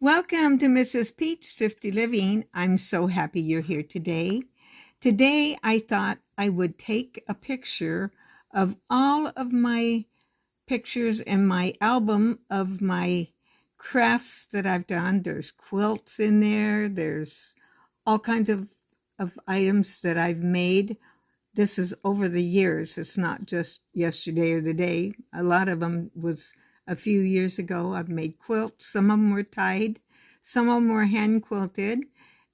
Welcome to Mrs. Peach Thrifty Living. I'm so happy you're here today. Today, I thought I would take a picture of all of my pictures in my album of my crafts that I've done. There's quilts in there. There's all kinds of items that I've made. This is over the years. It's not just yesterday or the day. A lot of them was a few years ago. I've made quilts. Some of them were tied. Some of them were hand quilted.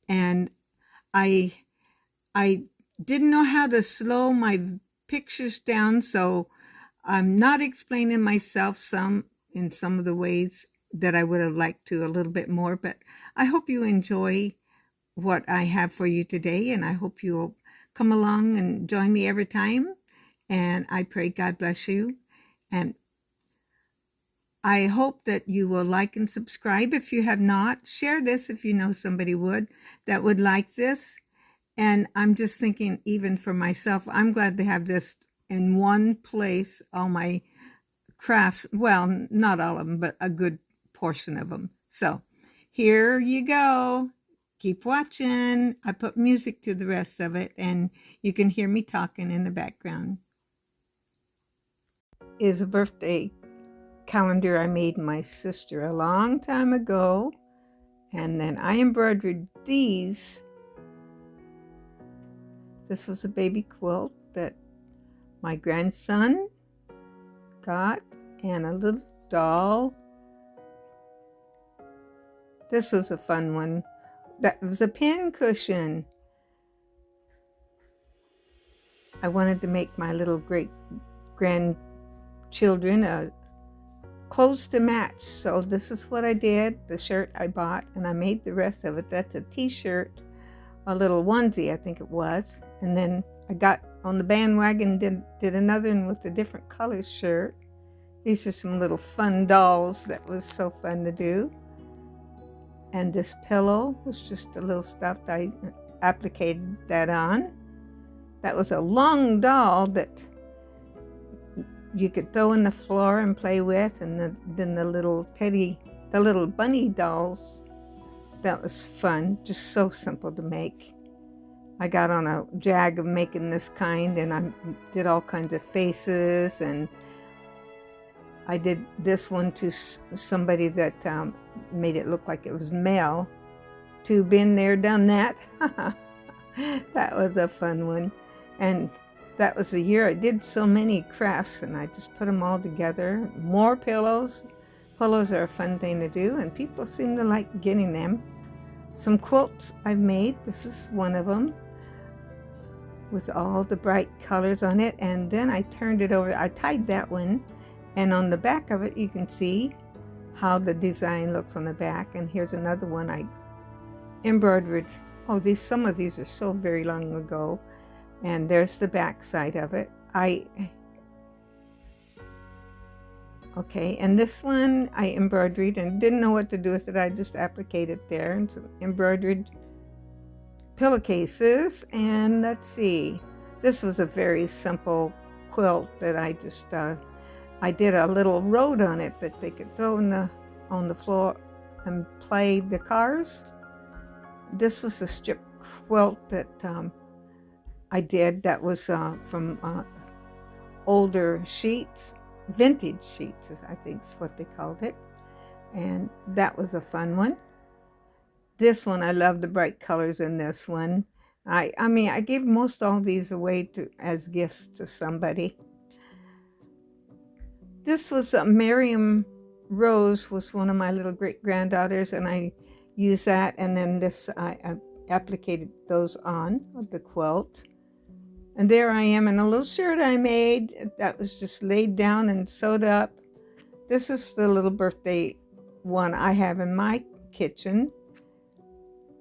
And I I didn't know how to slow my pictures down, so I'm not explaining myself in some of the ways that I would have liked to a little bit more, but I hope you enjoy what I have for you today, and I hope you'll come along and join me every time. And I pray God bless you. And I hope that you will like and subscribe if you have not. Share this if you know somebody that would like this. And I'm just thinking, even for myself, I'm glad to have this in one place, all my crafts. Well, not all of them, but a good portion of them. So here you go. Keep watching. I put music to the rest of it, and you can hear me talking in the background. Is a birthday calendar I made my sister a long time ago, and then I embroidered these. This was a baby quilt that my grandson got, and a little doll. This was a fun one. That was a pin cushion. I wanted to make my little great grandchildren clothes to match. So this is what I did. The shirt I bought, and I made the rest of it. That's a t-shirt, a little onesie, I think it was. And then I got on the bandwagon, did another one with a different color shirt. These are some little fun dolls that was so fun to do. And this pillow was just a little stuffed. I applicated that on. That was a long doll that you could throw in the floor and play with. And then the little bunny dolls. That was fun, just so simple to make. I got on a jag of making this kind, and I did all kinds of faces, and I did this one to somebody that made it look like it was male. To been there, done that. That was a fun one. And that was the year I did so many crafts, and I just put them all together. More pillows. Pillows are a fun thing to do, and people seem to like getting them. Some quilts I've made. This is one of them with all the bright colors on it. And then I turned it over. I tied that one. And on the back of it, you can see how the design looks on the back. And here's another one I embroidered. Oh, some of these are so very long ago. And there's the back side of it. Okay, and this one I embroidered and didn't know what to do with it. I just appliqued it there, and some embroidered pillowcases. And let's see, this was a very simple quilt that I just I did a little road on it that they could throw on the floor and play the cars. This was a strip quilt that I did that was from older sheets. Vintage sheets, I think is what they called it. And that was a fun one. This one, I love the bright colors in this one. I mean, I gave most all these away as gifts to somebody. This was Miriam Rose, was one of my little great-granddaughters, and I used that. And then this, I appliqued those on with the quilt. And there I am in a little shirt I made that was just laid down and sewed up. This is the little birthday one I have in my kitchen.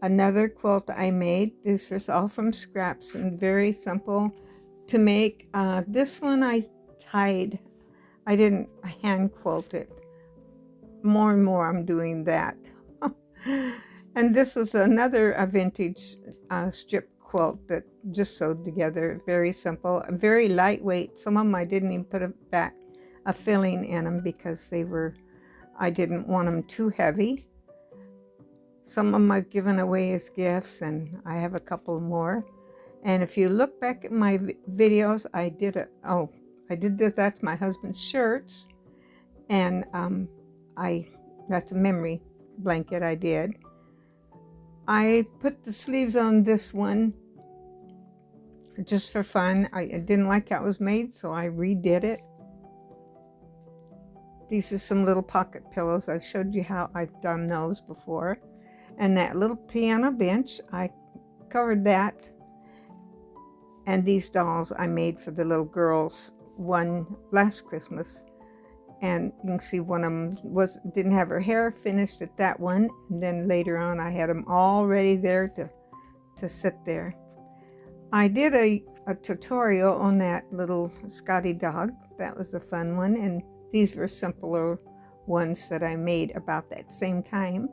Another quilt I made. This was all from scraps and very simple to make. This one I tied. I didn't hand quilt it. More and more I'm doing that. And this was another vintage strip quilt that just sewed together. Very simple, very lightweight. Some of them I didn't even put a filling in them because I didn't want them too heavy. Some of them I've given away as gifts, and I have a couple more. And if you look back at my videos, I did this. That's my husband's shirts, and that's a memory blanket I did. I put the sleeves on this one just for fun. I didn't like how it was made, so I redid it. These are some little pocket pillows. I've showed you how I've done those before. And that little piano bench, I covered that. And these dolls I made for the little girls one last Christmas. And you can see one of them didn't have her hair finished at that one. And then later on I had them all ready there to sit there. I did a tutorial on that little Scotty dog. That was a fun one. And these were simpler ones that I made about that same time.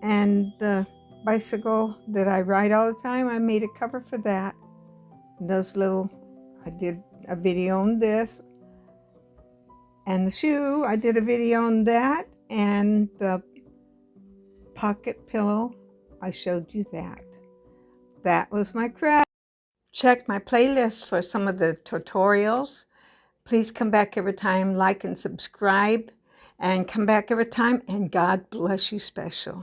And the bicycle that I ride all the time, I made a cover for that. I did a video on this. And the shoe, I did a video on that. And the pocket pillow, I showed you that. That was my craft. Check my playlist for some of the tutorials. Please come back every time, like and subscribe. And come back every time, and God bless you special.